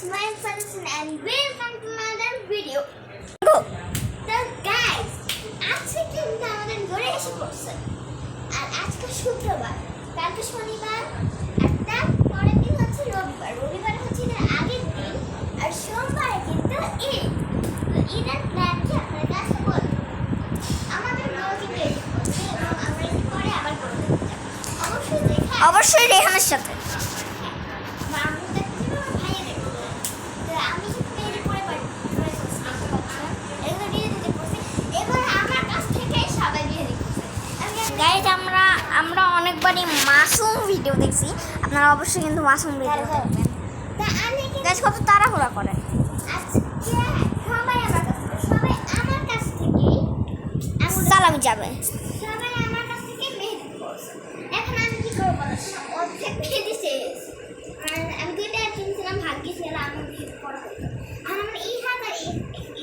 Smile Solution and welcome to another video. So guys, আজকে কিন্তু আমাদের ঘরে এসে পড়ছে আর আজকে শুক্রবার, কালকে শনিবার, একটা পরের দিন হচ্ছে রবিবার। রবিবার হচ্ছে এর আগের দিন আর সোমবারে কিন্তু ঈদ। তো ঈদের প্ল্যান কি আপনার কাছে বলুন। আমাদের ঘরে কিন্তু এসে পড়ছে এবং আমরা একটু পরে আবার করে দেবো। অবশ্যই রেহানের সাথে। আমরা অনেকবারই মাসুম ভিডিও দেখছি, আপনারা অবশ্যই কিন্তু মাসুম ভিডিও দেখবেন। গাইস কত তাড়াহুড়া করে। সালামি যাবে সবাই আমার কাছ থেকে মেহেদি পড়ছে। এখন আমি কি করব বলো, অর্ধেক মেহেদি শেষ। আর আমি দুইটা কিনছিলাম, ভাগ্যিস এর আমার মেহেদি পড়া হতো। আর আমার এই হাত আর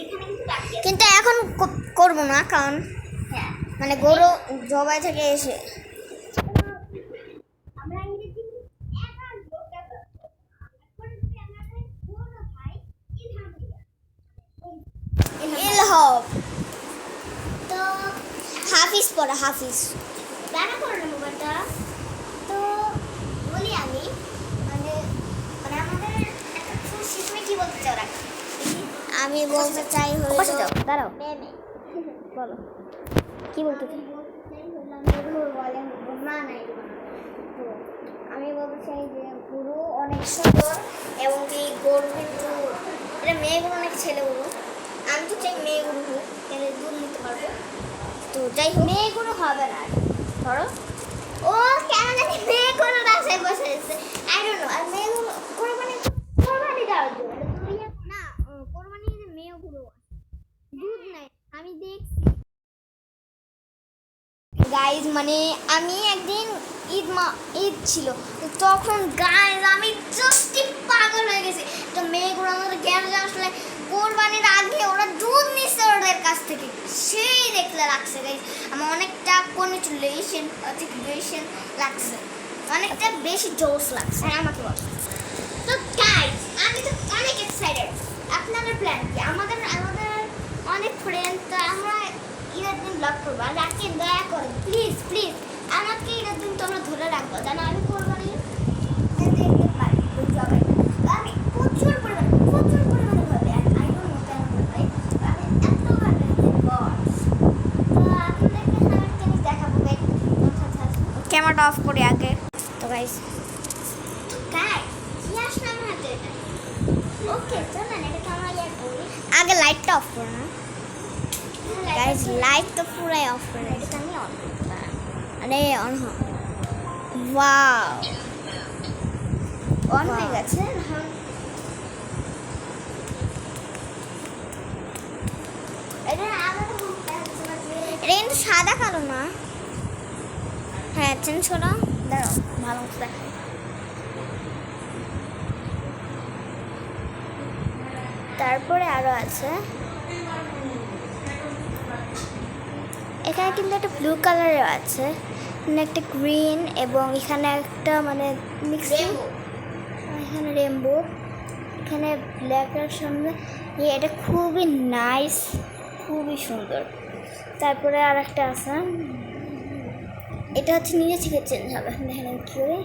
এখানে কিন্তু বাকি আছে, কিন্তু এখন করব না, কারণ মানে গরু জবাই থেকে এসে আমরা ইংরেজি একার লোকটা এখন যদি আমাদের বড় ভাই ইলহব তো হাফিজ পড়া, হাফিজ গানা করো না মোবাইলটা। তো বলি আমি মানে মানে আমাদের একটা খুশি, তুমি কি বলতে চাও? আমি বলতে চাই হলো, দাঁড়াও বলো কি বলতে চাই। আমি বলতে চাই যে গরু অনেক সুন্দর এবং এই গরু কিন্তু এটা মেয়ে গরু অনেক ছেলে গরু। আমি তো চাই মেয়ে গরু হোক, তাহলে দুধ নিতে পারবো। তো যাই হোক, মেয়ে গরু হবে না ধরো। ও কেন জানি মেয়ে গরু রাস্তায় বসে আছে, আই ডোন্ট নো। আর মেয়ে গরু কোরবানি দেওয়ার জন্য না, কোরবানি মেয়ে গরু দুধ নাই আমি দেখছি। গাইজ মানে আমি একদিন ঈদ ছিল, তখন গাইজ আমি জাস্ট পাগল হয়ে গেছি। তো মেয়েগুলো আমাদের গ্যারেজে আসলে কোরবানির আগে ওরা দুধ নিচ্ছে ওদের কাছ থেকে, সেই দেখলে লাগছে গাইজ আমার অনেকটা কনগ্রেচুলেশন লাগছে, অনেকটা বেশি জোশ লাগছে আমাকে বলছে। তো গাইজ আমি তো অনেক এক্সাইটেড। আপনাদের প্ল্যান কি? আমাদের অনেক ফ্রেন্ড, তো আমরা ঈদের দিন ব্লগ করবো। আর রাখি দয়া করে প্লিজ আমাকে ঈদের দিন তোমরা ধরে রাখবো, যেন আমি কোরবানি দেখতে পারি। আমি প্রচুর পরিমাণে ভাবে, আর আই ডোন্ট নো কেন ভাই আমি এত ভাবে তো আপনাদেরকে একটা জিনিস দেখাবো। ক্যামেরাটা অফ করি আগে। তো গাইস কি আসলে আমার হাতে এটা ওকে চলো না, এটা ক্যামেরা করি আগে। লাইটটা অফ করো না গাইস, লাইট তো পুরাই অফ করে এটা আমি অন করতে পারি। আরে অন হ, ওয়াও অন হয়ে গেছে। এটা কিন্তু সাদা কালো না, হ্যাঁ চেঞ্জ করো, দাঁড়াও ভালো মতো দেখাই। তারপরে আরো আছে, এখানে কিন্তু একটা ব্লু কালারের আছে, একটা গ্রিন এবং এখানে একটা মানে মিক্সিং, এখানে রেনবো, এখানে ব্ল্যাকের সামনে। এটা খুবই নাইস, খুবই সুন্দর। তারপরে আর একটা আছে, এটা হচ্ছে নিজে থেকে চেঞ্জ হবে। দেখেন আমি কী করি,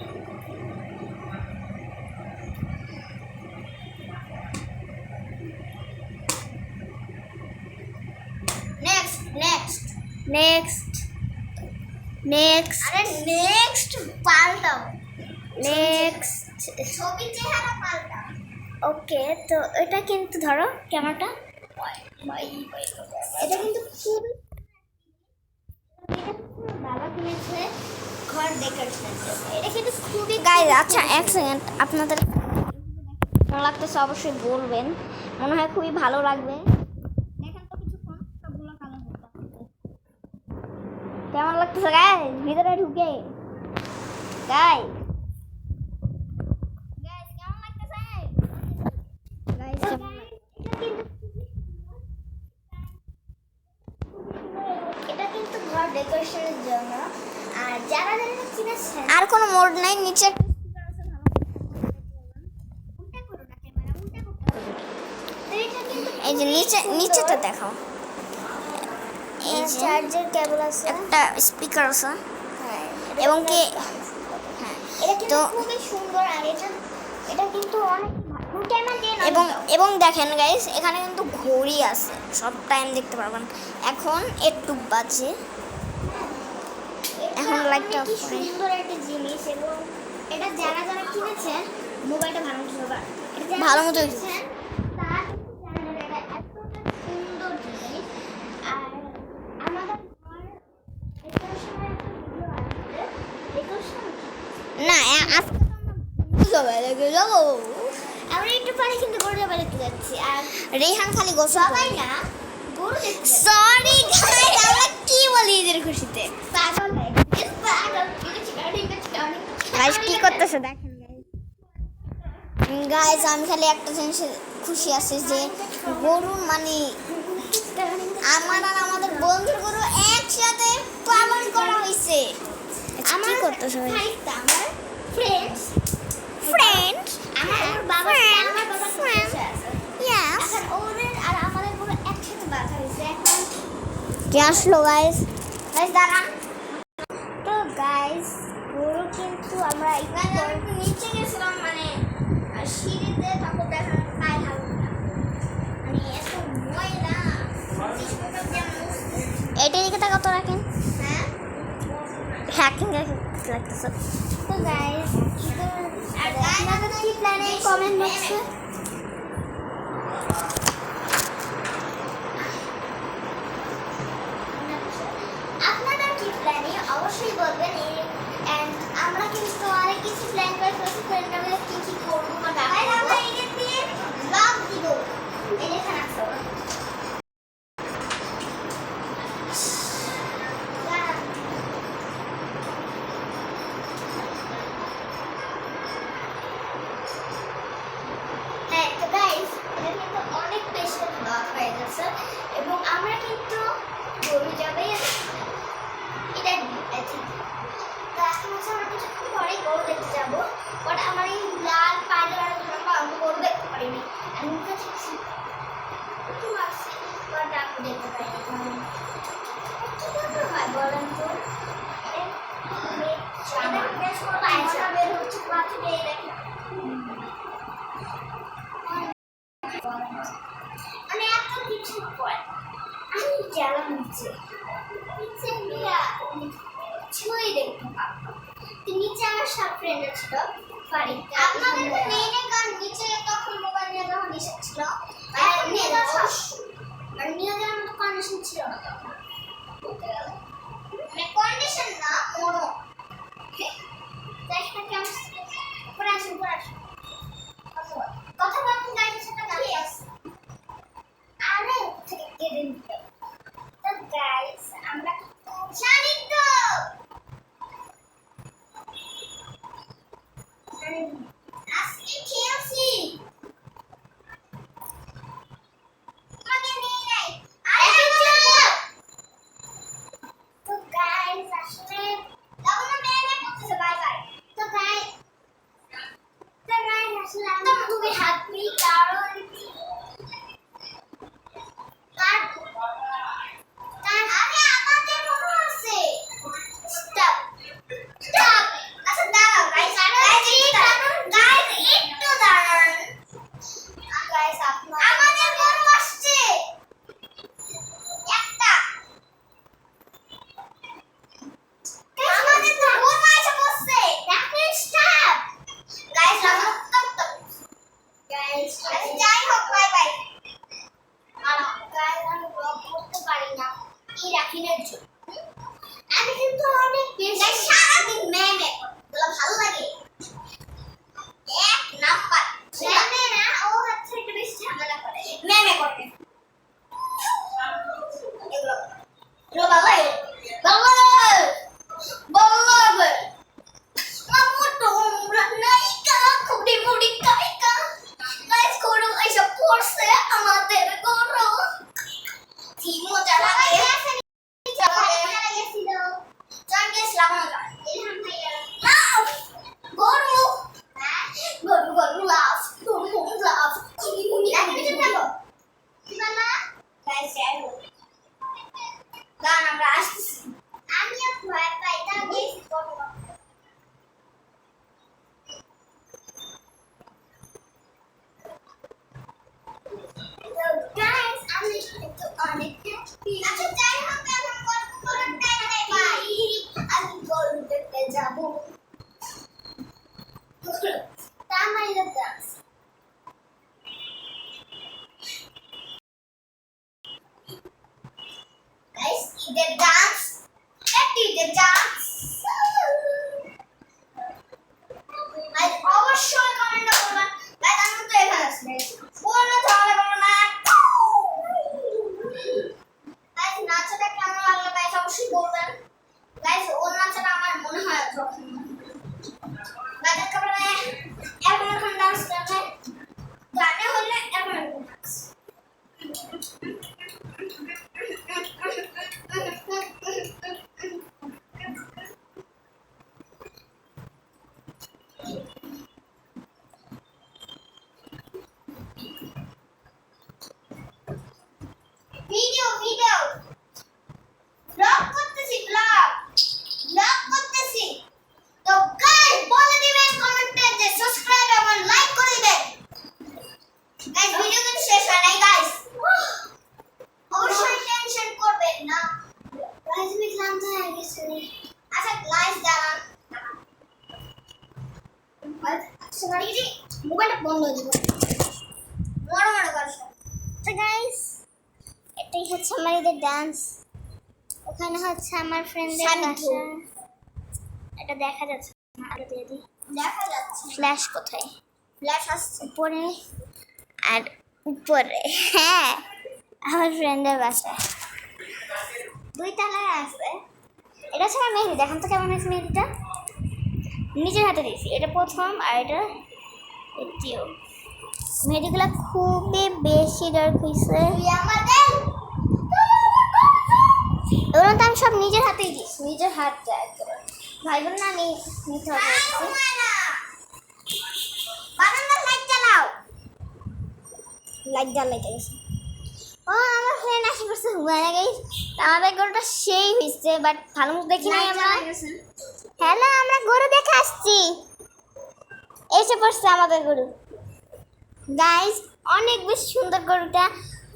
নেক্সট পাল্টাও, ছবি চেহারা পাল্টাও। ওকে তো এটা কিন্তু ধরো ক্যামেরাটা, এটা কিন্তু খুবই বাবা কিনেছে ঘর ডেকোরেশন, এটা কিন্তু খুবই গাইজ। আচ্ছা এক সেকেন্ড, আপনাদের ভালো লাগতেছে অবশ্যই বলবেন, মনে হয় খুবই ভালো লাগবে। দেখেন তো কিছুক্ষণ সবগুলো কালার কেমন লাগতেছে গাইজ ভিতরে ঢুকে। গাইজ কেমন লাগতেছে? এটা কিন্তু ঘর ডেকোরেশনের জন্য। আর যারা কিনেছেন আর কোনো মোড নাই, নিচে উল্টা করো না ক্যামেরা, উল্টা করো এই যে নিচেটা দেখাও। এই যে চার্জের কেবল আছে, একটা স্পিকার আছে হ্যাঁ এবং কি হ্যাঁ এটা কিন্তু তো খুবই সুন্দর। আর এটা কিন্তু অনেক ভালো ক্যামেরা দিয়ে এবং এবং দেখেন গাইস এখানে কিন্তু ঘড়ি আছে, সব টাইম দেখতে পারবেন। এখন একটু বাজে, এখন লাইটটা কি অফ করে। সুন্দর একটা জিনিস। এবং এটা যারা যারা কিনেছেন মোবাইলটা ভালো মতো ভালো মতো কিনেছেন তারা কিন্তু জানেন এটা এতটা সুন্দর জিনিস। আর আমাদের ঘর এটার সময় একটা ভিডিও আসছে, এটার সময় না আজকে তো আমরা সবাই লেগে যাবো। আমরা একটু পরে কিন্তু গরু যাবার দেখতে যাচ্ছি। আর রেহান খালি গোসল সবাই না, গরু দেখতে যাচ্ছি। সরি গাইস, আমরা কি বলি ঈদের খুশিতে? পাগল হয়ে গেছে, পাগল। গাইস কি করতেছে দেখেন গাইস। আমি খালি একটা জিনিসে খুশি আছি যে গরুর মানে আমার আর আমাদের বন্ধুর গরু একসাথে পালন করা হয়েছে। কি করতেছে আমার ফ্রেন্ডস ফ্রেন্ড আমার বাবা আমার বাবা friend. ইয়েস এখন ওদের আর আমাদের পুরো একসাথে বাঁধা হয়েছে। এখন কে আসলো গাইস? গাইস দাঁড়ান। তো গাইস গরু কিন্তু আমরা একটু নিচে গেছিলাম, মানে সিঁড়িতে, তখন দেখার পায়ে হালকা মানে এত ময়লা এইটা দিকে তাকাও তো রাখেন। হ্যাঁ। হ্যাকিং লাগতেছে। তো গাইস আর আপনাদের কি প্ল্যান এই কমেন্ট বক্সে আপনাদের কি প্ল্যানে অবশ্যই বলবেন। এন্ড আমরা কিন্তু অনেক কিছু প্ল্যান করে ফেলেছি, প্ল্যানটা কি কি করবো বা না করবো। আমরা এদের দিয়ে ব্লগ দিব, এই দেখেন আসো। হ্যাঁ তো গাইস এটা কিন্তু অনেক বেশি ব্লগ হয়ে গেছে এবং আমরা কিন্তু গরু যাবে এটা ঠিক। তো এখন হচ্ছে আমরা কিছুক্ষণ পরে গরু দেখতে যাবো। বাট আমার এই লাল পায়রা জন্য আমি গরু দেখতে পারিনি। আমি তো ঠিক একটু মারছি, বাট আমি দেখতে পাইনি। কিভাবে হয় বলেন তো? এটা বেশ কোনো পায়রা বের হচ্ছে মাথায় এই দেখেন, মানে এত কিছু পর আমি গেলাম নিচে। নিচে মিয়া ছুঁয়ে দেখতে পাবো। তো নিচে আমার সব ফ্রেন্ড ছিল, ফারিক। আপনাদের তো নেই না, কারণ নিচে তখন মোবাইল নিয়ে যাওয়া নিষেধ ছিল। আর নিয়ে যাওয়া আর নিয়ে যাওয়ার মতো কন্ডিশন ছিল না তখন, মানে কন্ডিশন না মনো। দেখা কেমন পরে আসুন কথা বলতে গাইছে সেটা কি আছে আরে থেকে কেড়ে নিতে। তো গাইস আমরা জানি তো আজকে খেলছি তোমাকে নেই নাই। আরে তো গাইস আসলে তখন মেয়ে করতেছে বাই বাই। তো গাইস আসলে আমি খুবই হ্যাপি, কারণ আরে আমাদের মনে আছে স্টপ স্টপ। আচ্ছা দাঁড়াও গাইস, গাইস একটু দাঁড়ান গাইস। আমাদের গরু আসছে একটা, আমাদের তো গরু এসে বসছে। দেখেন স্টপ গাইস, আমরা গাইস যাই হোক বাই বাই। আর গাইস আমি ব্লগ করতে পারি না এই রাখিনের জন্য। আমি কিন্তু অনেক বেশি সারাদিন মেমে বলা ভালো লাগে এক নাম্বার। মেমে না, ও হচ্ছে একটু বেশি ঝামেলা করে মেমে করে এগুলো বাবা বাবা বাবা আমার তো উমরা নাই কা খুবই মুড়ি কাই কা গাইস গরু এসে পড়ছে আমাদের গরু। কি মজা লাগে। চালা গেছিল চার গেছিলাম আমরা ইলহাম ভাইয়া ঈদের ডান্স, একটি ঈদের ডান্স। গাইস অবশ্যই কমেন্ট করবেন। গাইস আমি তো এখানে আছি, বললে তাহলে বলবো না। গাইস নাচটা কেমন লাগলো গাইস অবশ্যই বলবেন। গাইস ওর নাচটা আমার মনে হয় তখন গাইস একেবারে এখন ডান্স করবে, গানে হলে এখন ডান্স। ভিডিও ব্লগ করতেছি, ব্লগ করতেছি। তো গাইস বলে দিবেন কমেন্টে যে সাবস্ক্রাইব এবং লাইক করে দিবেন। গাইস ভিডিও কিন্তু শেষ হয় নাই গাইস, অবশ্যই টেনশন করবেন না। গাইস আমি ক্লান্ত হয়ে গেছি। আচ্ছা গাইস দাঁড়ান, আচ্ছা গাড়ি মোবাইলটা বন্ধ দিব, মনে করছো। তো গাইস এটাই হচ্ছে আমার ঈদের ডান্স। ওখানে হচ্ছে আমার ফ্রেন্ডের সান্নিধ্য। বাসা। এটা দেখা যাচ্ছে না, আলো দিয়ে দিই। দেখা যাচ্ছে ফ্ল্যাশ কোথায়? ফ্ল্যাশ আসছে উপরে আর উপরে। হ্যাঁ আমার ফ্রেন্ডের বাসা 2 তলায় আছে। এটা হচ্ছে আমার মেহেদি। দেখান তো কেমন হয়েছে মেহেদিটা। নিজের হাতে দিয়েছি, এটা প্রথম আর এটা দ্বিতীয়। মেহেদিগুলো খুবই বেশি ডার্ক হয়েছে। আমাদের এগুলো তো আমি সব নিজের হাতেই দিয়েছি, নিজের হাতটা একেবারে। ভাই বোন না নিতে হবে। বারান্দার লাইট জ্বালাও। লাইট জ্বালাইতে গেছে। ও আমার ফ্রেন্ড আসে পড়ছে হুয়ানা গাইস। আমাদের গরুটা সেই হয়েছে, বাট ভালো মতো দেখি নাই আমরা। হ্যালো, আমরা গরু দেখে আসছি। এসে পড়ছে আমাদের গরু গাইস, অনেক বেশি সুন্দর গরুটা।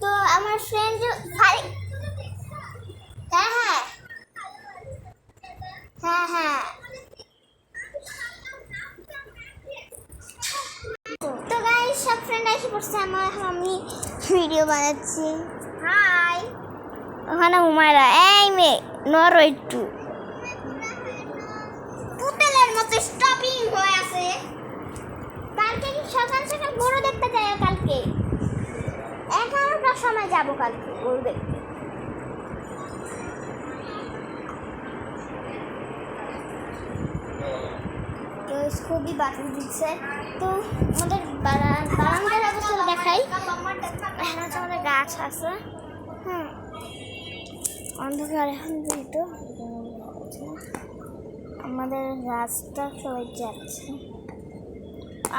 তো আমার ফ্রেন্ড ভাই, হ্যাঁ তো গাইস সব ফ্রেন্ড এসে পড়ছে আমার। আমি ভিডিও বানাচ্ছি। হাই ওখানে হুমায়রা, এই মেয়ে নর একটু। পুতুলের মতো স্টপিং হয়ে আছে। কালকে কি সকাল সকাল গরু দেখতে যাই? কালকে 11টার সময় যাবো কালকে গরু দেখতে। তো খুবই বাতাস দিচ্ছে। তো আমাদের বারান্দার অবস্থা দেখাই। এখানে হচ্ছে আমাদের গাছ আছে। অন্ধকার এখন যেহেতু আমাদের গাছটা সবাই যাচ্ছে।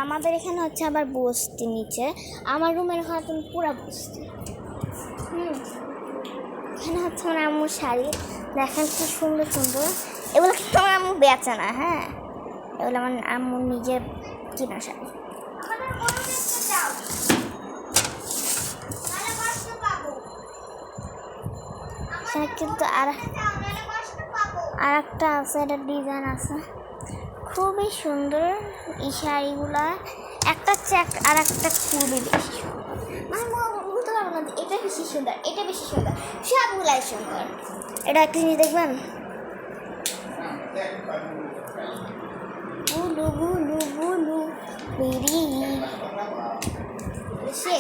আমাদের এখানে হচ্ছে আবার বস্তি নিচে। আমার রুমের ওখানে তুমি পুরা বস্তি। এখানে হচ্ছে আমার আম্মুর শাড়ি। দেখেন খুব সুন্দর সুন্দর। এগুলো কিন্তু আমার আম্মু বেচে না। হ্যাঁ, এগুলো আমার আম্মুর নিজের কেনা শাড়ি। আমাদের গরু দেখতে যাও, নাহলে কষ্ট পাবো। এখানে কিন্তু আর যাও, নাহলে কষ্ট পাবো। একটা আছে, এটা ডিজাইন আছে খুবই সুন্দর। এই শাড়িগুলা একটা চেক আর একটা খুবই বেশি সুন্দর। মানে বলতে পারবো না এটা বেশি সুন্দর, এটা বেশি সুন্দর, সবগুলাই সুন্দর। এটা একটা জিনিস দেখবেন, বুলু বুলু বুলু বিড়ি। আচ্ছা